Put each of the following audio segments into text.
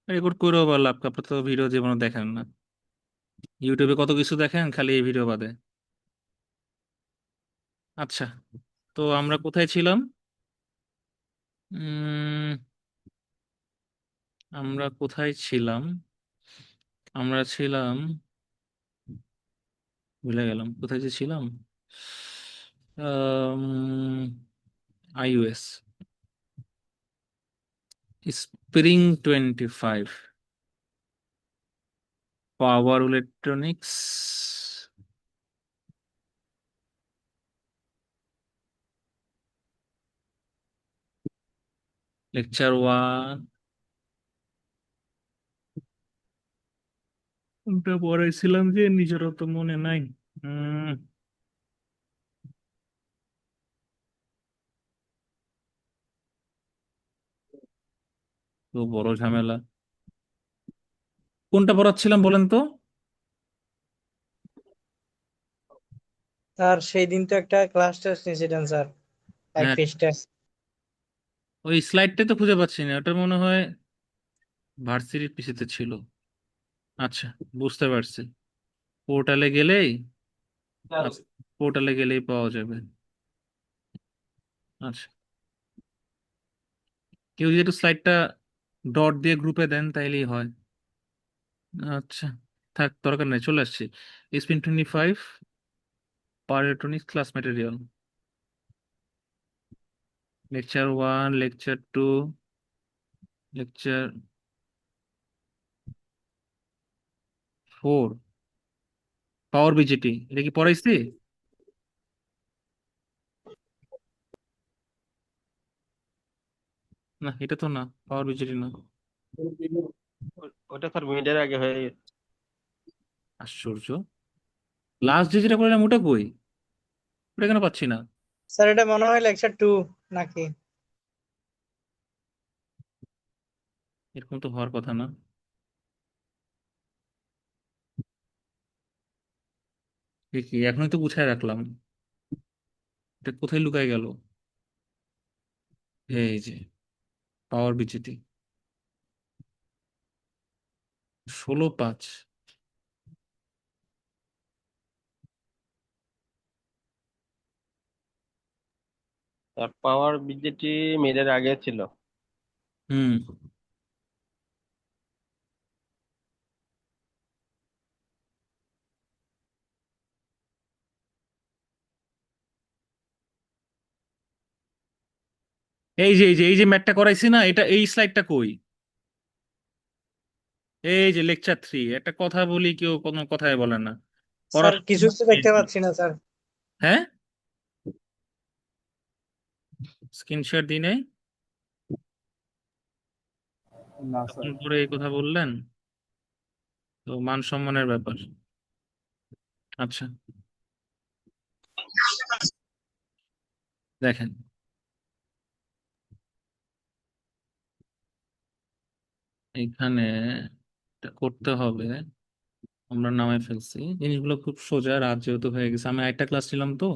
Record করেও বা লাভ কি? আপনার তো ভিডিও জীবনে দেখেন না। ইউটিউবে কত কিছু দেখেন, খালি এই ভিডিও বাদে। আচ্ছা, তো আমরা কোথায় ছিলাম? উম আমরা কোথায় ছিলাম? আমরা ছিলাম, ভুলে গেলাম কোথায় যে ছিলাম। iOS spring 25, power electronics, lecture 1। কোনটা পড়াইছিলাম যে নিজেরও তো মনে নাই। উম তো বড় ঝামেলা। কোনটা পড়াচ্ছিলাম বলেন তো? স্যার সেই দিন তো একটা ক্লাস টেস্ট নিয়েছিলেন স্যার, এক হ্যাঁ, পৃষ্ঠা। ওই স্লাইডটাই তো খুঁজে পাচ্ছি না, ওটা মনে হয় ভার্সিটির পিসিতে ছিল। আচ্ছা, বুঝতে পারছি। পোর্টালে গেলেই পোর্টালে গেলেই পাওয়া যাবে। আচ্ছা, কেউ যদি একটু স্লাইডটা ডট দিয়ে গ্রুপে দেন তাইলেই হয়। আচ্ছা, থাক, দরকার নেই, চলে আসছি। Spin 25, power electronics class material, lecture 1, lecture 2, lecture 4, পাওয়ার বিজিটি। এটা কি পড়াইছি? না, এটা তো না, পাওয়ার বিজিটি না। ওটা স্যার মিডের আগে হয়ে গেছে। আশ্চর্য, লাস্ট যে যেটা করলাম ওটা কই? ওটা কেন পাচ্ছি না? স্যার এটা মনে হয় লেকচার 2 নাকি? এরকম তো হওয়ার কথা না। এ কি, এখনই তো গুছায় রাখলাম, এটা কোথায় লুকায় গেল? এই যে, পাওয়ার বিজিটি 16/5। আর পাওয়ার বিজেটি মিডের আগে ছিল। হুম, এই যে ম্যাটটা করাইছি না, এটা এই স্লাইডটা কই? এই যে লেকচার 3, একটা কথা বলি কেউ কোনো কথাই বলে না। স্যার পড়াশোনা কিছু তো দেখতে পাচ্ছি না স্যার। হ্যাঁ, স্ক্রিনশট দিই নাই, না এখন স্যার। পরে এই কথা বললেন, তো মান সম্মানের ব্যাপার। আচ্ছা, দেখেন, এখানে এটা করতে হবে। আমরা নামে ফেলছি, জিনিসগুলো খুব সোজা, রাত যেহেতু হয়ে গেছে, আমি একটা ক্লাস নিলাম তো।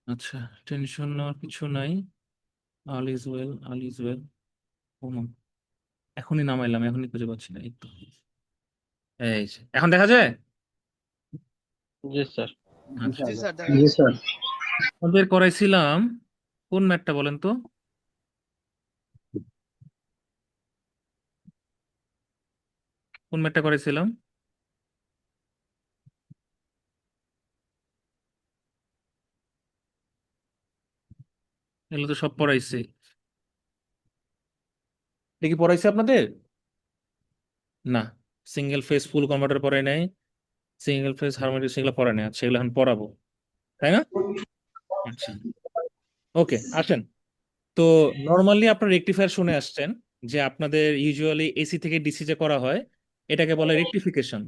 আচ্ছা, টেনশন নেওয়ার কিছু নাই। All is well, all is well. এখনই নামাইলাম, এখনই খুঁজে পাচ্ছি না, এই তো। এই যে, এখন দেখা যায়। জি স্যার। জি আচ্ছা, স্যার। জি স্যার, দেখা জি যাচ্ছে। স্যার। ওদের করাইছিলাম কোন ম্যাটটা বলেন তো? কোন ম্যাটটা করাইছিলাম? এগুলো তো সব পড়াইছে। এটা কি পড়াইছে আপনাদের? না, সিঙ্গেল ফেজ ফুল কনভার্টার পড়াই নাই, সিঙ্গেল ফেজ হারমোনিক সেগুলো পড়াই নাই। আচ্ছা, সেগুলো এখন পড়াবো, তাই না? আচ্ছা, ওকে, আসেন। তো নর্মালি আপনার রেকটিফায়ার শুনে আসছেন, যে আপনাদের ইউজুয়ালি এসি থেকে ডিসি যে করা হয়, এটাকে বলে রেকটিফিকেশন।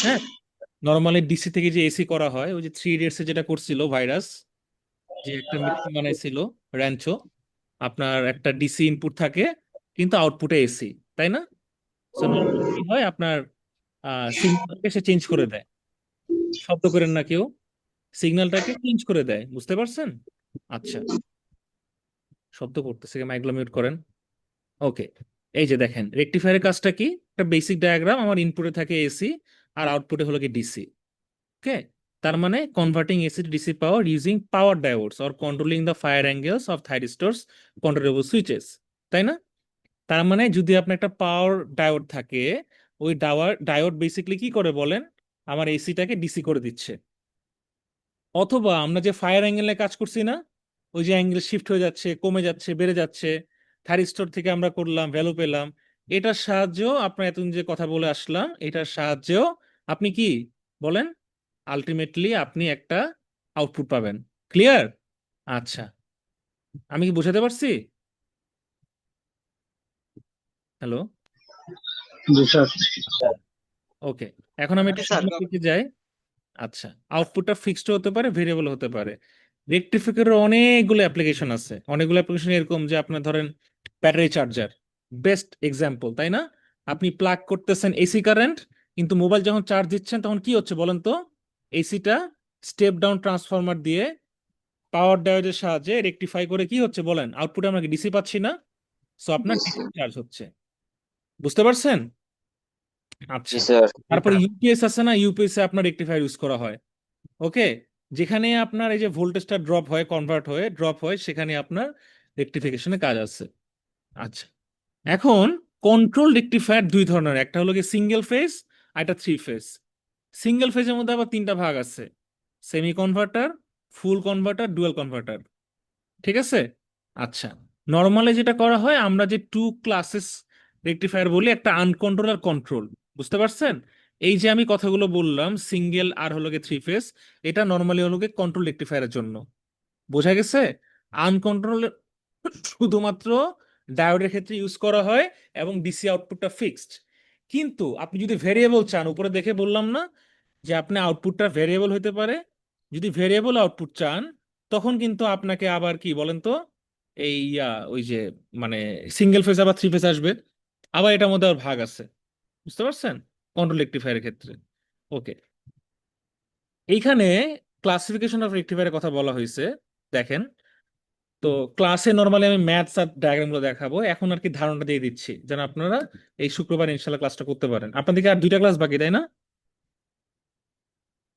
হ্যাঁ, নর্মালি ডিসি থেকে যে এসি করা হয়, ওই যে 3 ইডিয়টস এ যেটা করছিল ভাইরাস, যে একটা মেশিন বানাইছিল, র্যাঞ্চো। আপনার একটা ডিসি ইনপুট থাকে, কিন্তু আউটপুটে এসি, তাই না? সো নর্মালি কি হয় আপনার, সিগন্যালটাকে সে চেঞ্জ করে দেয়। শব্দ করেন না কেউ, সিগন্যালটাকে চেঞ্জ করে দেয়, বুঝতে পারছেন? আচ্ছা, শব্দ করতেছে, মাইক্রো মিউট করেন। ওকে, এই যে দেখেন রেকটিফায়ারের কাজটা কি, একটা বেসিক ডায়াগ্রাম, আমার ইনপুটে থাকে এসি আর আউটপুটে হলো কি ডিসি। ওকে, তার মানে converting AC to DC power using power diodes or controlling the fire angles of thyristors controllable switches, তাই না? তার মানে যদি আপনার একটা পাওয়ার ডায়োড থাকে, ওই ডায়োড বেসিক্যালি কি করে বলেন, আমার এসিটাকে ডিসি করে দিচ্ছে। অথবা আমরা যে ফায়ার অ্যাঙ্গেলে কাজ করছি না, ওই যে অ্যাঙ্গেল শিফট হয়ে যাচ্ছে, কমে যাচ্ছে, বেড়ে যাচ্ছে, থাইরিস্টর থেকে আমরা করলাম, ভ্যালু পেলাম, এটার সাহায্যেও আপনার এতদিন যে কথা বলে আসলাম, এটার সাহায্যেও আপনি কি বলেন, আলটিমেটলি আপনি একটা আউটপুট পাবেন। ক্লিয়ার? আচ্ছা, আমি কি বোঝাতে পারছি? হ্যালো? জি স্যার। ওকে, এখন আমি একটু জি স্যার। সামনের দিকে যাই। আচ্ছা, আউটপুটটা ফিক্সড হতে পারে, ভেরিয়েবল হতে পারে। রেকটিফিকারের অনেকগুলো অ্যাপ্লিকেশন আছে, অনেকগুলো অ্যাপ্লিকেশন এরকম যে আপনার ধরেন ব্যাটারি চার্জার, বেস্ট এক্সাম্পল, তাই না? আপনি প্লাগ করতেছেন এসি কারেন্ট, কিন্তু মোবাইল যখন চার্জ দিচ্ছেন তখন কি হচ্ছে বলেন তো, এসিটা স্টেপ ডাউন ট্রান্সফরমার দিয়ে পাওয়ার ডায়োডের সাহায্যে রেকটিফাই করে কি হচ্ছে বলেন, আউটপুটে আমরা ডিসি পাচ্ছি না, সো আপনার ডিসি চার্জ হচ্ছে। বুঝতে পারছেন? জি আচ্ছা, স্যার। তারপরে ইউপিএস আছে না, ইউপিএস এ আপনার রেকটিফায়ার ইউজ করা হয়। ওকে, যেখানে আপনার এই যে ভোল্টেজটা ড্রপ হয়, কনভার্ট হয়ে ড্রপ হয়, সেখানে আপনার রেকটিফিকেশনের কাজ আছে। আচ্ছা, এখন কন্ট্রোল রেকটিফায়ার দুই ধরনের, একটা হলো কি সিঙ্গেল ফেজ আর একটা থ্রি ফেজ। সিঙ্গেল ফেজের মধ্যে আবার তিনটা ভাগ আছে: সেমি কনভার্টার, ফুল কনভার্টার, ডুয়াল কনভার্টার। ঠিক আছে? আচ্ছা, নর্মালি যেটা করা হয়, আমরা যে টু ক্লাসেস রেকটিফায়ার বলি, একটা আনকন্ট্রোল আর কন্ট্রোল। বুঝতে পারছেন? এই যে আমি কথাগুলো বললাম, সিঙ্গেল আর হলো গিয়ে থ্রি ফেজ, এটা নর্মালি হলো গিয়ে কন্ট্রোল রেকটিফায়ারের জন্য। বোঝা গেছে? আনকন্ট্রোল শুধুমাত্র ডায়োডের ক্ষেত্রে ইউজ করা হয় এবং ডিসি আউটপুটটা ফিক্সড। কিন্তু আপনি যদি ভেরিয়েবল চান, উপরে দেখে বললাম না যে আপনি আউটপুটটা ভেরিয়েবল হতে পারে, যদি ভেরিয়েবল আউটপুট চান তখন কিন্তু আপনাকে আবার কি বলেন তো, এই ওই যে মানে সিঙ্গেল ফেজ আবার থ্রি ফেজ আসবে, আবার এটার মধ্যে আবার ভাগ আছে। বুঝতে পারছেন? কন্ট্রোল রেকটিফায়ারের ক্ষেত্রে। ওকে, এইখানে ক্লাসিফিকেশন অফ রেকটিফায়ারের কথা বলা হয়েছে। দেখেন, তো ক্লাসে নর্মালি আমি ম্যাথস আর ডায়াগ্রাম গুলো দেখাবো, এখন আর কি ধারণা দিয়ে দিচ্ছি যেন আপনারা এই শুক্রবার ইনশাল্লাহ ক্লাসটা করতে পারেন। আপনাদেরকে আর দুইটা ক্লাস বাকি, তাই না?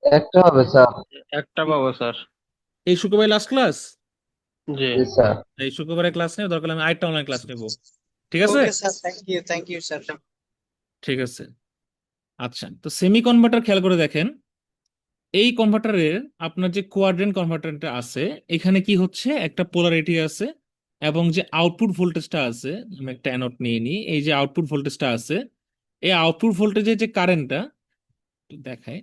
একটা হবে স্যার। একটা পাবো স্যার। এই শুক্রবার লাস্ট ক্লাস। জি। জি স্যার। এই শুক্রবারে ক্লাস নেব, দরকার হলে আমি আরেকটা অনলাইন ক্লাস নেব। ঠিক আছে? Okay sir, thank you sir. ঠিক আছে। আচ্ছা, তো সেমি কনভার্টার খেয়াল করে দেখেন, এই কনভার্টারের আপনার যে কোয়াড্রেন্ট কনভার্টারটা আছে, এখানে কি হচ্ছে, একটা পোলারিটি আছে এবং যে আউটপুট ভোল্টেজটা আছে, আমি একটা অ্যানোড নিয়ে নিই, এই যে আউটপুট ভোল্টেজটা আছে, এই আউটপুট ভোল্টেজের যে কারেন্টটা দেখায়,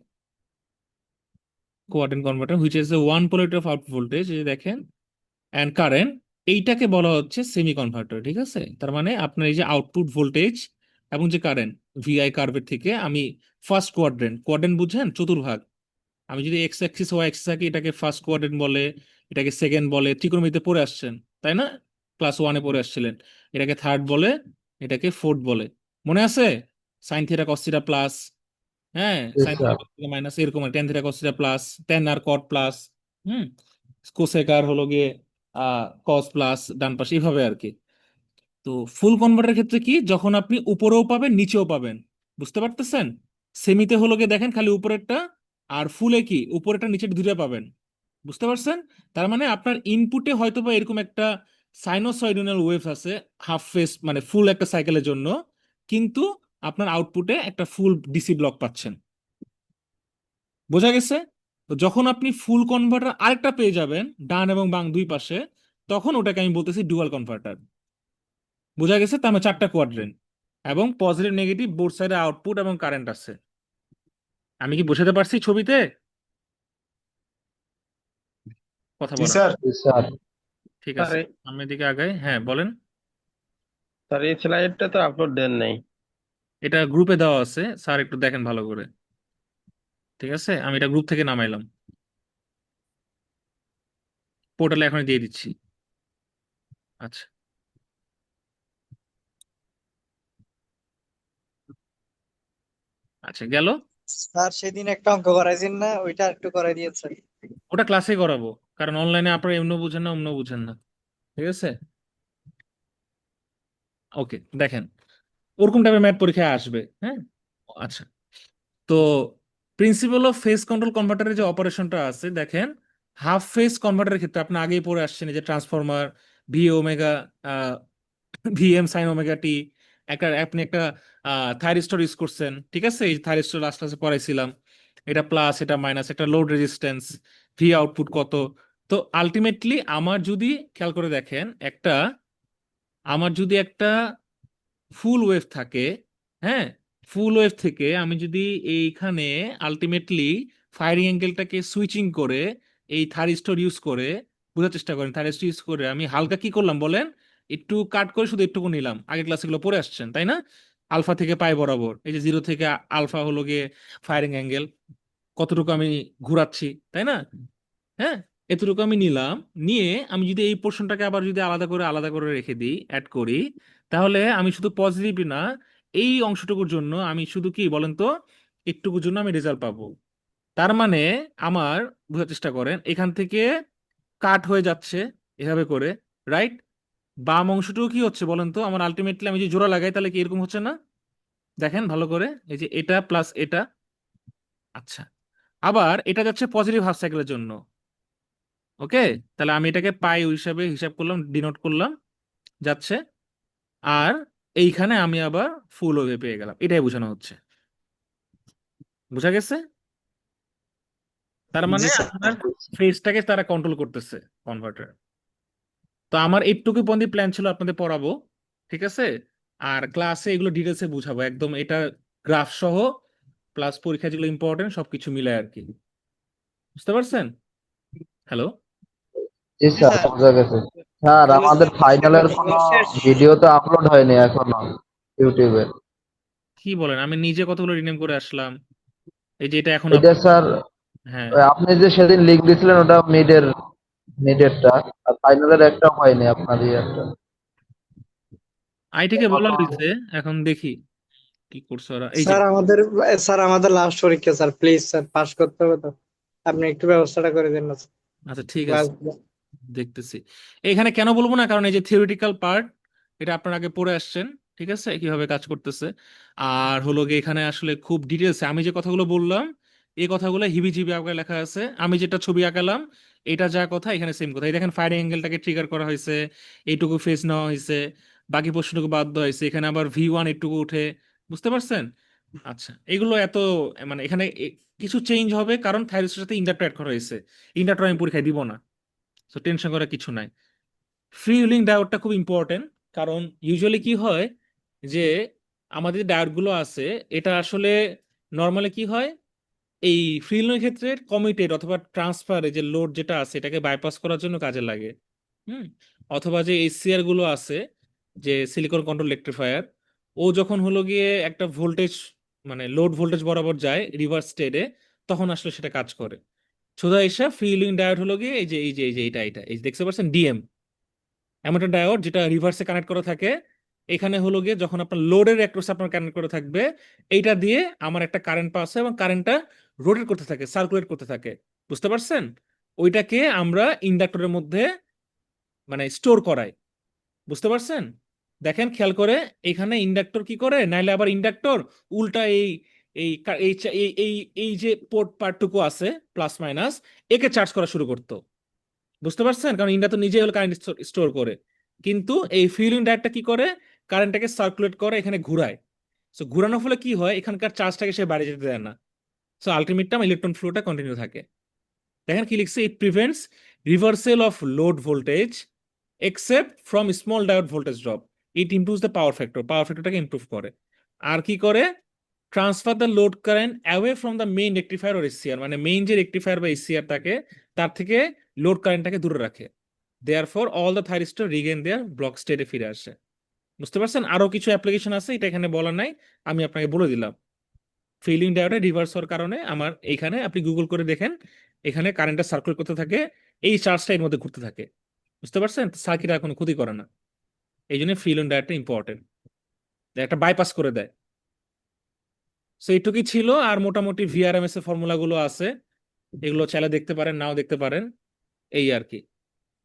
quadrant converter which is the one polarity of output voltage, এই যে দেখেন, অ্যান্ড কারেন্ট, এইটাকে বলা হচ্ছে সেমি কনভার্টার। ঠিক আছে? তার মানে আপনার এই যে আউটপুট ভোল্টেজ এবং যে কারেন্ট ভিআই কার্ভের থেকে আমি ফার্স্ট কোয়াড্রেন্ট, কোয়াড্রেন্ট বুঝছেন, চতুর্ভাগ, আমি যদি এক্স অ্যাক্সিস ওয়াই অ্যাক্সিস থাকি, এটাকে ফার্স্ট কোয়াড্রেন্ট বলে, এটাকে সেকেন্ড বলে, ত্রিকোণমিতিতে পড়ে আসছেন তাই না, ক্লাস ওয়ানে পড়ে আসছিলেন। এটাকে থার্ড বলে, এটাকে ফোর্থ বলে, মনে আছে? Sine theta cos theta plus, হ্যাঁ, জি sine theta sir. Cos theta minus, এরকম tan theta cos theta plus, tan আর কট প্লাস, হুম, কোসেক আর হলো গিয়ে কস প্লাস ডান পাশে, এইভাবে আর কি। তো ফুল কনভার্টার ক্ষেত্রে কি, যখন আপনি উপরেও পাবেন নিচেও পাবেন। বুঝতে পারতেছেন? সেমিতে হলো গিয়ে দেখেন খালি উপরেরটা, আর ফুলে কি উপরেরটা নিচের দুইটা পাবেন। বুঝতে পারছেন? তার মানে আপনার ইনপুটে হয়তো বা এরকম একটা সাইনোসয়েডাল ওয়েভ আছে, হাফ ফেজ মানে ফুল একটা সাইকেলের জন্য, কিন্তু আপনার আউটপুটে একটা ফুল ডিসি ব্লক পাচ্ছেন। বোঝা গেছে? তো যখন আপনি ফুল কনভার্টার আরেকটা পেয়ে যাবেন ডান এবং বাম দুই পাশে, তখন ওটাকে আমি বলতেছি ডুয়াল কনভার্টার। বোঝা গেছে? তার মানে চারটা কোয়াড্রেন্ট এবং পজিটিভ নেগেটিভ বোথ সাইডে আউটপুট এবং কারেন্ট আছে। আমি কি বোঝাতে পারছি ছবিতে? কথা জি বলেন। স্যার। জি স্যার। ঠিক স্যার আছে, সামনের দিকে আগাই, হ্যাঁ বলেন। স্যার এই স্লাইডটা তো আপলোড দেন নাই। এটা গ্রুপে দেওয়া আছে স্যার, একটু দেখেন ভালো করে। ঠিক আছে, আমি এটা গ্রুপ থেকে নামাইলাম, পোর্টালে এখন দিয়ে দিচ্ছি। আচ্ছা, আচ্ছা গেল। স্যার সেদিন একটা অঙ্ক করাইছেন না, ওইটা একটু করাই দিয়েছেন। ওটা ক্লাসে করাবো, কারণ অনলাইনে আপনারা এমনও বুঝেন না অমনও বুঝেন না। ঠিক আছে? ওকে, দেখেন ওরকম টাইপের ম্যাথ পরীক্ষায় আসবে, হ্যাঁ। আচ্ছা, তো প্রিন্সিপাল অফ ফেজ কন্ট্রোল কনভার্টারের যে অপারেশনটা আছে দেখেন, হাফ ফেজ কনভার্টারের ক্ষেত্রে আপনি আগেই পড়ে আসছেন এই যে transformer V omega, VM sine omega T, আপনি একটা থাইরিস্টর ইউজ করছেন, ঠিক আছে, এই থাইরিস্টর লাস্ট ক্লাসে পড়াইছিলাম, এটা প্লাস এটা মাইনাস, একটা লোড রেজিস্ট্যান্স, ভি আউটপুট কত। তো আলটিমেটলি আমার যদি খেয়াল করে দেখেন, আমার যদি একটা ফুল ওয়েভ থাকে, হ্যাঁ, ফুল ওয়েভ থেকে আমি যদি এইখানে আলটিমেটলি ফায়ারিং অ্যাঙ্গেলটাকে সুইচিং করে এই থাইরিস্টর ইউজ করে বোঝার চেষ্টা করেন, থাইরিস্টর ইউজ করে আমি হালকা কি করলাম বলেন, একটু কাট করে শুধু একটুকু নিলাম, আগের ক্লাসে গুলো পড়ে আসছেন তাই না, আলফা থেকে পাই বরাবর, এই যে জিরো থেকে আলফা হলো গিয়ে ফায়ারিং অ্যাঙ্গেল, কতটুকু আমি ঘুরাচ্ছি, তাই না, হ্যাঁ, এতটুকু আমি নিলাম, নিয়ে আমি যদি এই পোর্শনটাকে আবার যদি আলাদা করে রেখে দিই, অ্যাড করি, তাহলে আমি শুধু পজিটিভ না, এই অংশটুকুর জন্য আমি শুধু কি বলেন তো, একটুকুর জন্য আমি রেজাল্ট পাবো। তার মানে আমার, বোঝার চেষ্টা করেন, এখান থেকে কাট হয়ে যাচ্ছে এভাবে করে, রাইট, বাম অংশটুকু কি হচ্ছে বলেন তো, আমার আলটিমেটলি আমি যে জোড়া লাগাই তাহলে কি এরকম হচ্ছে না, দেখেন ভালো করে, এই যে এটা প্লাস এটা, আচ্ছা, আবার এটা যাচ্ছে পজিটিভ হাফ সাইকেলের জন্য, ওকে, তাহলে আমি এটাকে পাই হিসাবে হিসাব করলাম, ডিনোট করলাম, যাচ্ছে, আর এইখানে আমি আবার ফুল ওয়েভে পেয়ে গেলাম, এটাই বোঝানো হচ্ছে, বোঝা গেছে, তার মানে জি স্যার। আপনার ফেজটাকে তারা কন্ট্রোল করতেছে কনভার্টার। তো আমার এইটুকু পর্যন্ত প্ল্যান ছিল আপনাদের পড়াবো, ঠিক আছে, আর ক্লাসে এগুলো ডিটেলসে বুঝাবো একদম, এটা গ্রাফ সহ প্লাস পরীক্ষা যেগুলো ইম্পর্টেন্ট সবকিছু মিলে আর কি, বুঝতে পারছেন? হ্যালো, জি জি স্যার, স্যার, বোঝা গেছে। স্যার, তাহলে আমাদের স্যার ফাইনালের কোনো পড়া শেষ। ভিডিও তো আপলোড হয়নি এখনো ইউটিউবে। কি বলেন, আমি নিজে কতগুলো রিনেম করে আসলাম, এই যে এটা এখন এটা স্যার, হ্যাঁ, ওই আপনি যে সেদিন লিঙ্ক দিছিলেন ওটা মিডেরটা, আর ফাইনালের একটাও হয়নি আপনার ইয়েটা। আইটিকে বলা এখনো হয়েছে, এখন দেখি কি করছে ওরা, এই যে স্যার আমাদের লাস্ট পরীক্ষা স্যার, প্লিজ স্যার, পাস করতে হবে তো, আপনি একটু ব্যবস্থাটা করে দেন না আচ্ছা ঠিক ক্লাস। আছে, দেখতেছি। এখানে কেন বলবো না, কারণ এই যে থিওরিটিক্যাল পার্ট, এটা আপনারা আগে পড়ে আসছেন, ঠিক আছে, কিভাবে কাজ করতেছে, আর হলো গিয়ে এখানে আসলে খুব ডিটেলসে আমি যে কথাগুলো বললাম, এই কথাগুলো হিবিজিবি আকারে লেখা আছে, আমি যেটা ছবি আঁকালাম এটা যা কথা এখানে সেম কথা, এই দেখেন ফায়ারিং অ্যাঙ্গেলটাকে ট্রিগার করা হয়েছে, এইটুকু ফেস নেওয়া হয়েছে, বাকি পোর্শনটুকু বাদ দেওয়া হয়েছে, এখানে আবার ভি 1 একটুকু উঠে, বুঝতে পারছেন? আচ্ছা, এগুলো এত মানে এখানে কিছু চেঞ্জ হবে কারণ থাইরয়েডের সাথে ইন্ডাক্টর অ্যাড করা হয়েছে, ইন্ডাক্টর আমি পরীক্ষায় দিব না, তো টেনশন করার কিছু নাই। ফ্রি হুইলিং ডায়োডটা খুব ইম্পর্টেন্ট, কারণ ইউজুয়ালি কি হয় যে আমাদের যে ডায়োডগুলো আছে, এটা আসলে নর্মালি কি হয়, এই ফ্রি হুইলিং এর ক্ষেত্রে কমিটেড অথবা ট্রান্সফারে যে লোড যেটা আছে এটাকে বাইপাস করার জন্য কাজে লাগে, হুম, অথবা যে এসসিআর গুলো আছে, যে সিলিকন কন্ট্রোল রেকটিফায়ার, ও যখন হলো গিয়ে একটা ভোল্টেজ মানে লোড ভোল্টেজ বরাবর যায় রিভার্স স্টেটে, তখন আসলে সেটা কাজ করে। সোজা এসে ফ্রি হুইলিং ডায়োড হলো গিয়ে এই যে এটা এই যে দেখতে পাচ্ছেন ডিএম, এমন একটা ডায়োড যেটা রিভার্সে কানেক্ট করা থাকে, এখানে হলো গিয়ে যখন আপনার লোডের অ্যাক্রসে আপনার কানেক্ট করা থাকবে, এইটা দিয়ে আমার একটা কারেন্ট পাস হয় এবং কারেন্টটা রোটেট করতে থাকে, সার্কুলেট করতে থাকে, বুঝতে পারছেন? ওইটাকে আমরা ইন্ডাক্টরের মধ্যে মানে স্টোর করাই, বুঝতে পারছেন? দেখেন খেয়াল করে, এখানে ইন্ডাক্টর কি করে, নাইলে আবার ইন্ডাক্টর উল্টা এই এই কা- এই চা- এই এই এই যে পোর্ট পার্টটুকু আছে প্লাস মাইনাস, একে চার্জ করা শুরু করতো, বুঝতে পারছেন? কারণ ইন্ডাক্টর নিজেই হলো কারেন্ট স্টোর করে, কিন্তু এই ফিউল ডায়োডটা কি করে, কারেন্টটাকে সার্কুলেট করে এখানে ঘুরায়, সো ঘুরানোর ফলে কি হয়, এখানকার চার্জটাকে সে বাইরে যেতে দেয় না, সো আলটিমেটলি ইলেকট্রন ফ্লোটা কন্টিনিউ থাকে। দেখেন কি লিখছে, it prevents reversal of load voltage except from small diode voltage drop, it improves the power ফ্যাক্টরটাকে ইমপ্রুভ করে, আর কি করে, transfer the load current away from the main rectifier or SCR, মানে মেইন যে রেকটিফায়ার বা এসসিআর থাকে তার থেকে লোড কারেন্টটাকে দূরে রাখে, therefore all the thyristor regain their block স্টেটে ফিরে আসে, বুঝতে পারছেন? আরো কিছু অ্যাপ্লিকেশন আছে, এটা এখানে বলা নাই, আমি আপনাকে বলে দিলাম। ফিলিং ডায়োডে রিভার্স হওয়ার কারণে আমার এইখানে আপনি গুগল করে দেখেন, এখানে কারেন্টটা সার্কুলেট করতে থাকে, এই চার্জটা এর মধ্যে ঘুরতে থাকে, বুঝতে পারছেন? সার্কিট আর কোনো ক্ষতি করে না, এই জন্য ফিলিং ডায়োডটা ইম্পর্টেন্ট, একটা বাইপাস করে দেয়। সো এইটুকুই ছিল, আর মোটামুটি ভিআরএমএস এর ফর্মুলাগুলো আছে, এগুলো চাইলে দেখতে পারেন, নাও দেখতে পারেন, এই আর কি।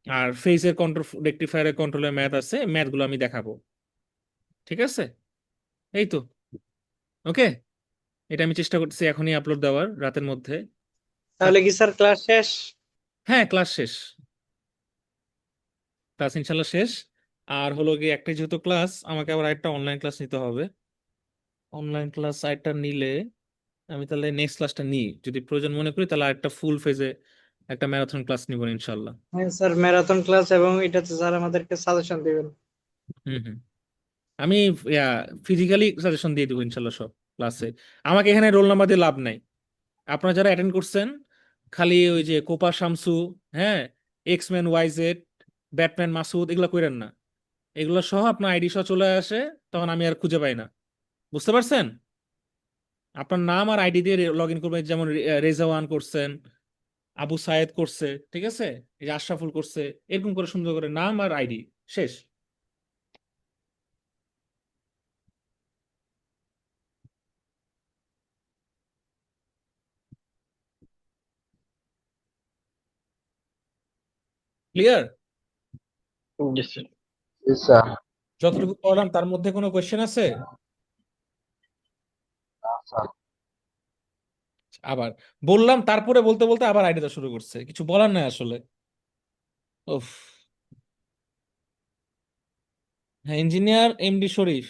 আর ফেজের কন্ট্রোল রেকটিফায়ারের কন্ট্রোলের ম্যাথ আছে, ম্যাথগুলো আমি দেখাবো। ঠিক আছে, এই তো। ওকে, এটা আমি চেষ্টা করতেছি এখনই আপলোড দেওয়ার, রাতের মধ্যে। তাহলে কি স্যার ক্লাস শেষ? হ্যাঁ, ক্লাস শেষ, ক্লাস ইনশাল্লাহ শেষ। আর হলো গিয়ে একটাই যেহেতু ক্লাস, আমাকে আবার একটা অনলাইন ক্লাস নিতে হবে। অনলাইন ক্লাস আরেকটা নিলে আমি তাহলে নেক্সট ক্লাসটা নিই, যদি প্রয়োজন মনে করি তাহলে আরেকটা ফুল ফেজে একটা ম্যারাথন ক্লাস নিব ইনশাল্লাহ। হ্যাঁ স্যার, ম্যারাথন ক্লাস, এবং এটাতে স্যার আমাদেরকে সাজেশন দিবেন। হুম হুম, আমি ফিজিক্যালি সাজেশন দিয়ে দিব ইনশাল্লাহ সব ক্লাসে। আমাকে এখানে রোল নাম্বার দিয়ে লাভ নাই। আপনারা যারা অ্যাটেন্ড করছেন, খালি ওই যে কোপা শামসু, হ্যাঁ, এক্সম্যান ওয়াইজেড, ব্যাটম্যান মাসুদ, এগুলো কইরেন না। এগুলো সহ আপনার আইডি সহ চলে আসে, তখন আমি আর খুঁজে পাই না। বুঝতে পারছেন? আপনার নাম আর আইডি দিয়ে লগ ইন করবেন, যেমন রেজাওয়ান করছেন, আবু সায়েদ করছে, ঠিক আছে, এই যে আশরাফুল করছে, এরকম করে সুন্দর করে নাম আর আইডি, শেষ। ক্লিয়ার? জি স্যার। স্যার। যতটুকু পড়লাম তার মধ্যে কোনো কোয়েশ্চেন আছে? স্যার আবার বললাম, তারপরে বলতে বলতে আবার আইডিটা শুরু করছে, কিছু বলার নাই আসলে। উফ। হ্যাঁ, ইঞ্জিনিয়ার এমডি শরীফ,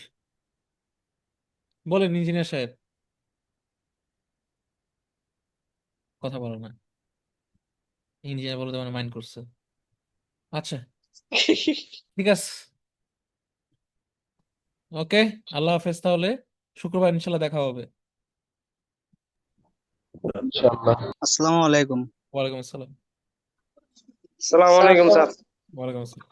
বলেন ইঞ্জিনিয়ার সাহেব। কথা বলো না, ইঞ্জিনিয়ার বলতে মানে মাইন্ড করছে। আচ্ছা, ঠিক আছে, ওকে, আল্লাহ হাফেজ তাহলে। শুক্রবার ইনশাল্লাহ দেখা হবে। ইনশাআল্লাহ। আসসালামু আলাইকুম। ওয়ালাইকুম আসসালাম। আসসালামু স্যার আলাইকুম স্যার। ওয়ালাইকুম আসসালাম।